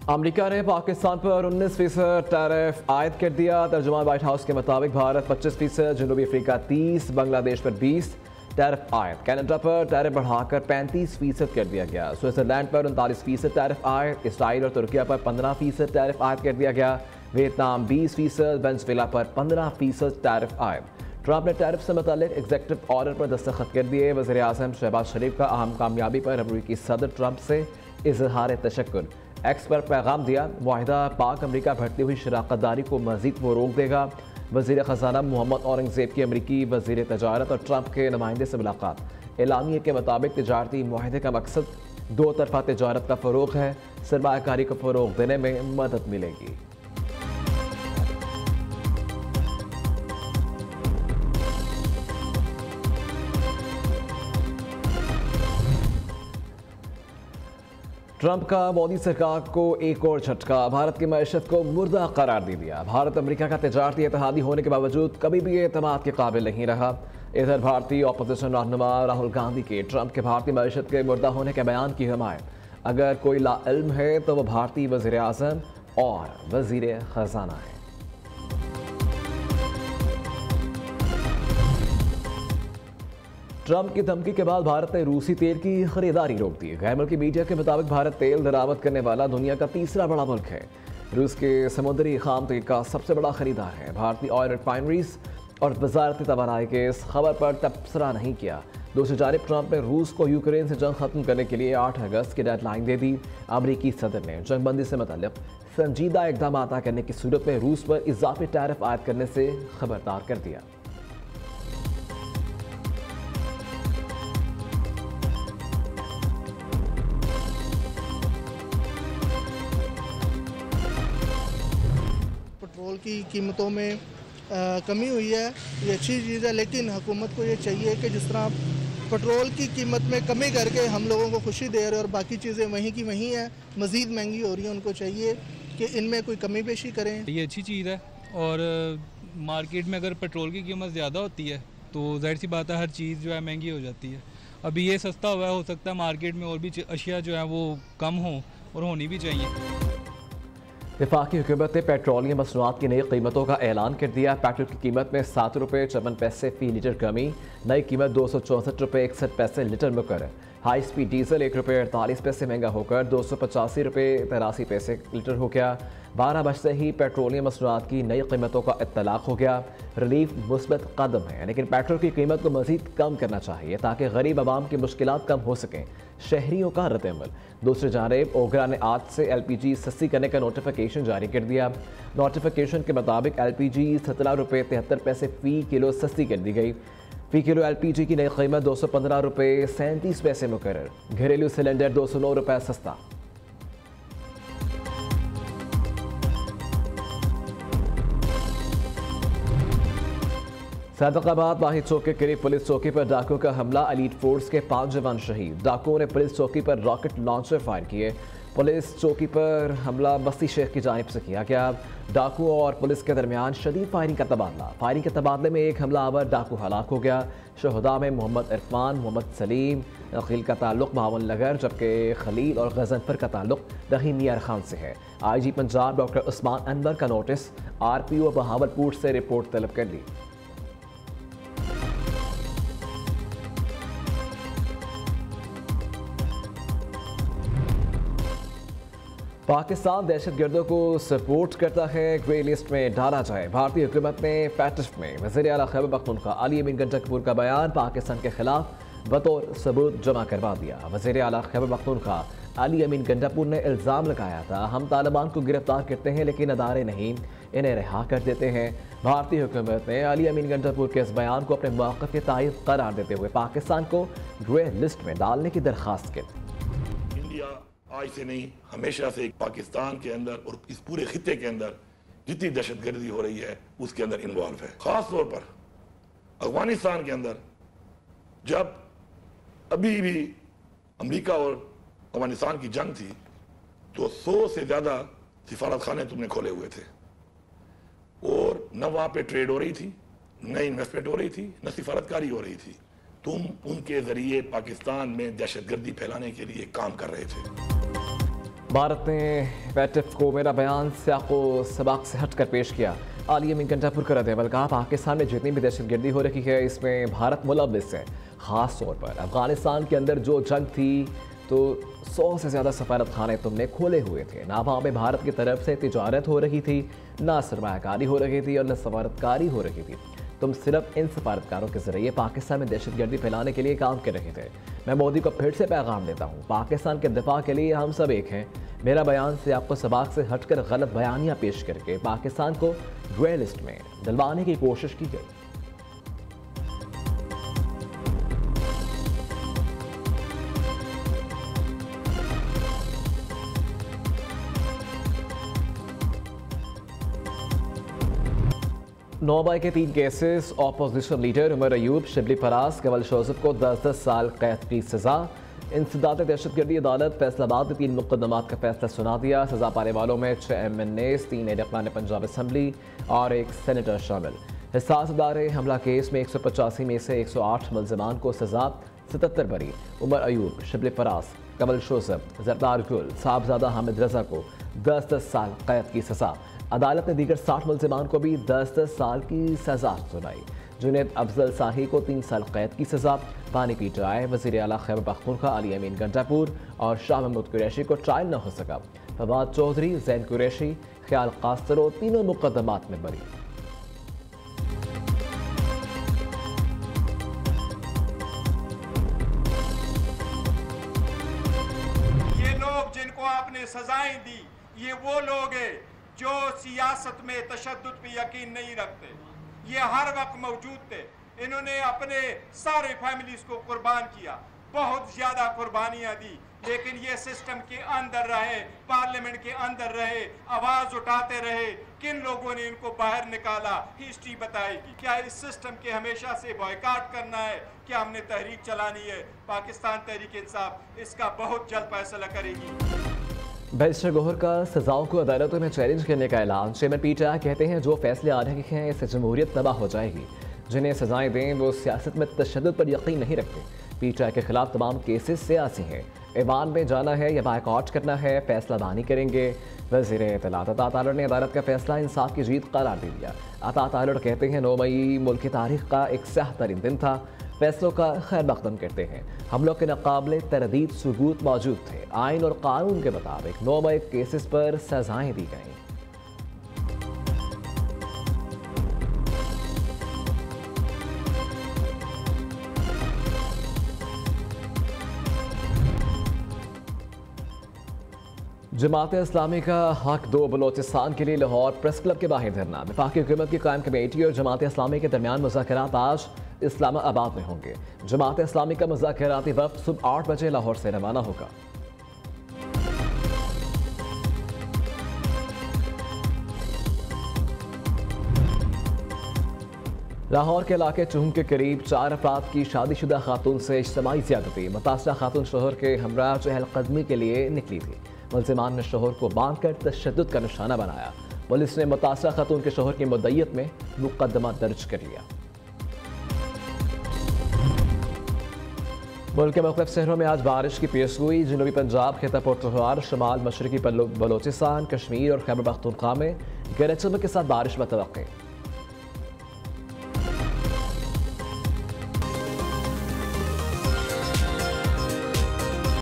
America ने पाकिस्तान पर 19% tariff आयद कर दिया। तर्जुमान व्हाइट हाउस के मुताबिक भारत 25%, जनूबी अफ्रीका 30%, बांग्लादेश पर 20% टैरिफ आयद। कनाडा पर टैरिफ बढ़ाकर 35% कर दिया गया। स्विट्जरलैंड पर 39% टैरिफ आयद। इसराइल और तुर्किया पर 15% टैरिफ आयद कर दिया गया। वियतनाम 20%, वेनेजुएला पर 15% टैरिफ आयद। ट्रंप ने टैरिफ से मुतालिक एग्जीक्यूटिव ऑर्डर पर दस्तखत कर दिए। वज़ीर आज़म शहबाज शरीफ का अहम कामयाबी पर अमरीकी सदर ट्रंप से इजहार तशक्कुर। एक्स पर पैगाम दिया, मुआहिदा पाक अमरीका बढ़ती हुई शराकतदारी को मज़ीद फ़रोग़ देगा। वज़ीर ख़जाना मोहम्मद औरंगज़ेब की अमरीकी वज़ीर तजारत और ट्रंप के नुमाइंदे से मुलाकात। एलानिया के मुताबिक तजारती मुआहिदे का मकसद दो तरफ़ा तजारत का फ़रोग़ है। सरमायाकारी को फ़रोग़ देने में मदद मिलेगी। ट्रंप का मोदी सरकार को एक और झटका, भारत की मईशत को मुर्दा करार दे दिया। भारत अमेरिका का तजारती इत्तेहादी होने के बावजूद कभी भी एतमाद के काबिल नहीं रहा। इधर भारतीय अपोजिशन रहनुमा राहुल गांधी के ट्रंप के भारतीय मईशत के मुर्दा होने के बयान की हिमायत। अगर कोई लाइल्म है तो वह भारतीय वज़ीर आज़म और वज़ीर ख़जाना है। ट्रंप की धमकी के बाद भारत ने रूसी तेल की खरीदारी रोक दी। गैर मुल्की मीडिया के मुताबिक भारत तेल दरामद करने वाला दुनिया का तीसरा बड़ा मुल्क है। रूस के समुद्री खाम तेल का सबसे बड़ा खरीदार है। भारतीय ऑयल रिफाइनरीज और वजारती तवानाई के इस खबर पर तबसरा नहीं किया। दूसरी जानिब ट्रंप ने रूस को यूक्रेन से जंग खत्म करने के लिए 8 अगस्त की डेडलाइन दे दी। अमरीकी सदर ने जंगबंदी से मुतल्लिक़ संजीदा इक़दाम करने की सूरत में रूस पर इजाफी टैरिफ आयद करने से खबरदार कर दिया। पेट्रोल की कीमतों में कमी हुई है, ये अच्छी चीज़ है, लेकिन हुकूमत को ये चाहिए कि जिस तरह पेट्रोल की कीमत में कमी करके हम लोगों को खुशी दे रहे और बाकी चीज़ें वहीं की वहीं हैं, मज़ीद महंगी हो रही हैं, उनको चाहिए कि इनमें कोई कमी पेशी करें। ये अच्छी चीज़ है और मार्केट में अगर पेट्रोल की कीमत ज़्यादा होती है तो जाहिर सी बात है हर चीज़ जो है महंगी हो जाती है। अभी ये सस्ता हुआ है, हो सकता है मार्केट में और भी अशिया जो है वो कम हो और होनी भी चाहिए। वफाकी हुकूमत ने पेट्रोलियम मसनूआत की नई कीमतों का ऐलान कर दिया। पेट्रोल की कीमत में 7 रुपये 54 पैसे फ़ी लीटर कमी, नई कीमत 264 रुपये 61 पैसे लीटर मुकर्रर। हाई स्पीड डीजल 1 रुपये 48 पैसे महंगा होकर 285 रुपये 83 पैसे लीटर हो गया। 12 बजते ही पेट्रोलियम मसनूआत की नई कीमतों का इत्तलाक हो गया। रिलीफ मुस्बत कदम है, लेकिन पेट्रोल की कीमत को मज़ीद कम करना चाहिए ताकि गरीब आवाम की मुश्किलात कम हो सकें। शहरियों का रद्द-ए-अमल। दूसरी जानिब ओगरा ने आज से LPG सस्ती करने का नोटिफिकेशन जारी कर दिया। नोटिफिकेशन के मुताबिक LPG 17 रुपये 73 पैसे फ़ी किलो सस्ती कर दी गई। फ़ी किलो LPG की नई कीमत 215 रुपये 37 पैसे मुकर्रर। घरेलू सिलेंडर 209 रुपये सस्ता। सैदकाबाद वाहिद चौक के करीब पुलिस चौकी पर डाकुओं का हमला, एलीट फोर्स के 5 जवान शहीद। डाकुओं ने पुलिस चौकी पर रॉकेट लॉन्चर फायर किए। पुलिस चौकी पर हमला बस्ती शेख की जानिब से किया गया। डाकुओं और पुलिस के दरमियान शदीद फायरिंग का तबादला। फायरिंग के तबादले में एक हमलावर डाकू हलाक हो गया। शहदा में मोहम्मद इरफान, मोहम्मद सलीम अकील का ताल्लुक भावन नगर, जबकि खलील और गजनफर का ताल्लुक रहीम मियार खान से है। IG पंजाब डॉक्टर उस्मान अनवर का नोटिस RPO बहावलपुर से रिपोर्ट तलब कर ली। पाकिस्तान दहशतगर्दों को सपोर्ट करता है, ग्रे लिस्ट में डाला जाए। भारतीय हुकूमत ने पैटफ में वज़ीर आला खैबर पख्तूनख्वा अली अमीन गंडकपुर का बयान पाकिस्तान के खिलाफ बतौर सबूत जमा करवा दिया। वज़ीर आला खैबर पख्तूनख्वा अली अमीन गंडकपुर ने इल्ज़ाम लगाया था, हम तालिबान को गिरफ्तार करते हैं लेकिन अदारे नहीं इन्हें रिहा कर देते हैं। भारतीय हुकूमत ने अली अमीन गंडकपुर के इस बयान को अपने मौक़िफ़ के तायद करार देते हुए पाकिस्तान को ग्रे लिस्ट में डालने की दरख्वास्त की। आज से नहीं, हमेशा से पाकिस्तान के अंदर और इस पूरे खित्ते के अंदर जितनी दहशतगर्दी हो रही है उसके अंदर इन्वॉल्व है। खास तौर पर अफगानिस्तान के अंदर जब अभी भी अमेरिका और अफगानिस्तान की जंग थी तो 100 से ज्यादा सिफारत खाने तुमने खोले हुए थे और न वहां पे ट्रेड हो रही थी, न इन्वेस्टमेंट हो रही थी, न सिफारतकारी हो रही थी। तुम उनके जरिए पाकिस्तान में दहशतगर्दी फैलाने के लिए काम कर रहे थे। भारत ने वैटिफ को मेरा बयान सियाको सबाक से हट कर पेश किया। आलिया मीन कंटापुर का रद्द-ए-अमल कहा, पाकिस्तान में जितनी भी दहशतगर्दी हो रही है इसमें भारत मुलव्विस है। ख़ास तौर पर अफगानिस्तान के अंदर जो जंग थी तो 100 से ज़्यादा सफारत खाने तुमने खोले हुए थे। ना वहाँ में भारत की तरफ से तिजारत हो रही थी, ना सरमायाकारी हो रही थी और न सफारतकारी हो रही थी। तुम सिर्फ इन सफारतकारों के ज़रिए पाकिस्तान में दहशतगर्दी फैलाने के लिए काम कर रहे थे। मैं मोदी को फिर से पैगाम देता हूँ, पाकिस्तान के दिफा के लिए हम सब एक हैं। मेरा बयान से आपको सबाक से हटकर गलत बयानियाँ पेश करके पाकिस्तान को ग्रे लिस्ट में डलवाने की कोशिश की गई। नौबाई के 3 cases, opposition leader Omar Ayub, Shibli Faraz, Kanwal Shauzab को 10-10 साल कैद की सजा। इंसदाद दहशतगर्दी अदालत फैसलाबाद ने 3 मुकदमात का फैसला सुना दिया। सजा पाने वालों में 6 MNAs, 3 अरकान पंजाब असम्बली और 1 सेनेटर शामिल। हिसास अदारे हमला केस में 185 में से 108 मुलजमान को सजा, 77 बरी। उमर अयूब, शिबली फराज, कवल शोजब, जरदार गुल, साहबजादा हामिद रजा को 10-10 साल कैद की सजा। अदालत ने दीगर 60 मुलजमान को भी 10-10 साल की सजा सुनाई। जुनैद अफजल शाही को 3 साल कैद की सजा। पानी पी ट्राय वज़ीर आला खैबर पख्तूनख्वा अली अमीन गंडापुर और शाह महमूद कुरैशी को ट्रायल न हो सका। फवाद चौधरी, जैन कुरैशी, ख्याल कास्तरो तीनों मुकदमात में बरी। ये लोग जिनको आपने सजाएं दी, ये वो लोग हैं जो सियासत में तशद्दुद पे यकीन नहीं रखते। ये हर वक्त मौजूद थे। इन्होंने अपने सारे फैमिलीज को कुर्बान किया, बहुत ज्यादा कुर्बानियां दी, लेकिन ये सिस्टम के अंदर रहे, पार्लियामेंट के अंदर रहे, आवाज उठाते रहे। किन लोगों ने इनको बाहर निकाला, हिस्ट्री बताएगी। क्या इस सिस्टम के हमेशा से बॉयकॉट करना है? क्या हमने तहरीक चलानी है? पाकिस्तान तहरीक इंसाफ इसका बहुत जल्द फैसला करेगी। बैरिस्टर गौहर का सजाओं को अदालतों में चैलेंज करने का ऐलान। चेयरमैन पीटीआई कहते हैं, जो फैसले आ रहे हैं इससे जमहूरियत तबाह हो जाएगी। जिन्हें सजाएं दें वो सियासत में तशद्दुद पर यकीन नहीं रखते। पीटीआई के खिलाफ तमाम केसेस सियासी हैं। ऐवान में जाना है या बायकॉट करना है, फैसला बानी करेंगे। वज़ीर इत्तलात अता तालड़ ने अदालत का फैसला इंसाफ की जीत करार दे दिया। अता तालड़ कहते हैं, 9 मई मुल्क की तारीख का एक स्याह तरीन दिन था। फैसलों का खैर मकदम करते हैं। हम लोग के नाकाबिले तरदीद सबूत मौजूद थे। आइन और कानून के मुताबिक 9 मई केसेस पर सजाएं दी गईं। जमात इस्लामी का हक 2 बलोचिस्तान के लिए लाहौर प्रेस क्लब के बाहर धरना। वफाकी हुकूमत की कायम कमेटी और जमात इस्लामी के दरमियान मुज़ाकरात आज इस्लामाबाद में होंगे। जमात इस्लामी का मुज़ाकराती वफ़द सुबह 8 बजे लाहौर से रवाना होगा। लाहौर के इलाके चुहम के करीब 4 अफराद की शादीशुदा खातून से इज्तिमाई ज़्यादती। मुतासरा खातून शोहर के हमरा चहलकदमी के लिए निकली थी। मुल्ज़िमान ने शोहर को बांधकर तशद्दुद का निशाना बनाया। पुलिस ने मुतासरा खातून के शोहर की मुद्दईयत में मुकदमा दर्ज कर लिया। मुल्क के मुख्तलिफ शहरों में आज बारिश की पेशगोई। जनूबी पंजाब, खिता पुरतगाल, शमाल मशरकी बलोचिस्तान, कश्मीर और खैबर पख्तूनख्वा में गरज चमक के साथ बारिश मुतवक्किल।